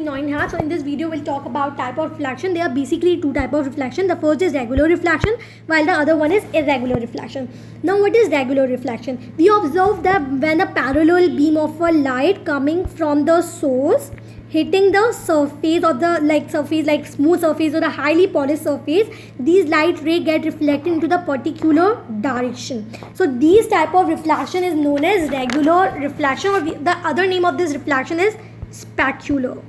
Noreen Hayat. So in this video we'll talk about type of reflection. There are basically two type of reflection. The first is regular reflection while the other one is irregular reflection. Now what is regular reflection? We observe that when a parallel beam of a light coming from the source hitting the surface of the surface like smooth surface or a highly polished surface, these light rays get reflected into the particular direction. So these type of reflection is known as regular reflection, or the other name of this reflection is specular.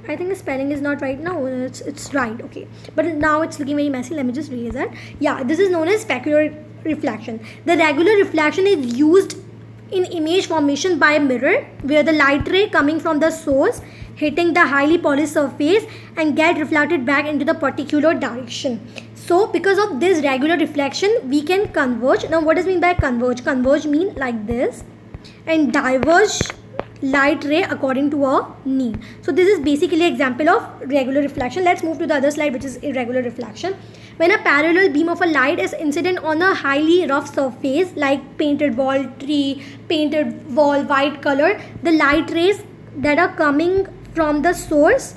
I think the spelling is not right now. It's right, okay, but now it's looking very messy. Let me just erase that. Yeah, this is known as specular reflection. The regular reflection is used in image formation by a mirror, where the light ray coming from the source hitting the highly polished surface and get reflected back into the particular direction. So because of this regular reflection, we can converge. Now what does mean by converge? Converge mean like this, and diverge light ray according to a need. So this is basically example of regular reflection. Let's move to the other slide, which is irregular reflection. When a parallel beam of a light is incident on a highly rough surface like painted wall, tree, painted wall, white color, the light rays that are coming from the source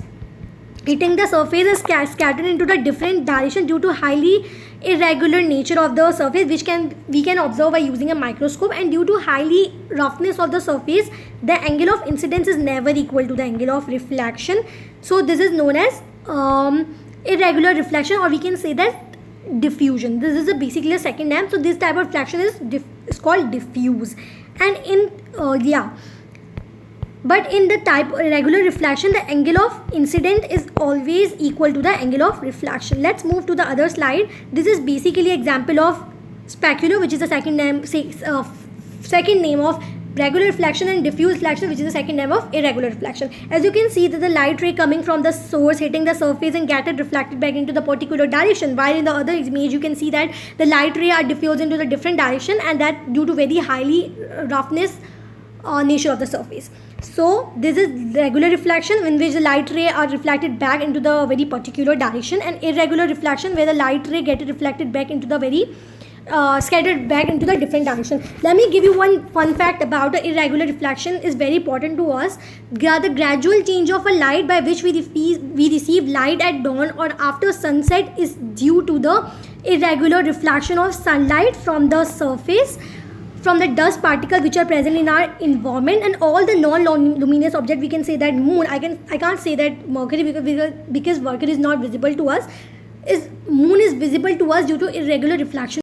hitting the surface is scattered into the different direction due to highly irregular nature of the surface, which we can observe by using a microscope, and due to highly roughness of the surface, the angle of incidence is never equal to the angle of reflection. So this is known as irregular reflection, or we can say that diffusion. This is basically a second name. So this type of reflection is called diffuse. And in but in the type regular reflection, the angle of incident is always equal to the angle of reflection. Let's move to the other slide. This is basically example of specular, which is the second name of regular reflection, and diffuse reflection, which is the second name of irregular reflection. As you can see that the light ray coming from the source hitting the surface and get it reflected back into the particular direction, while in the other image you can see that the light ray are diffused into the different direction, and that due to very highly roughness nature of the surface. So this is regular reflection, in which the light ray are reflected back into the very particular direction, and irregular reflection where the light ray get reflected back into the very scattered back into the different direction. Let me give you one fun fact about the irregular reflection is very important to us. The gradual change of a light by which we receive light at dawn or after sunset is due to the irregular reflection of sunlight from the surface, from the dust particles which are present in our environment, and all the non-luminous object. We can say that moon. I can't say that Mercury because Mercury is not visible to us. Moon is visible to us due to irregular reflection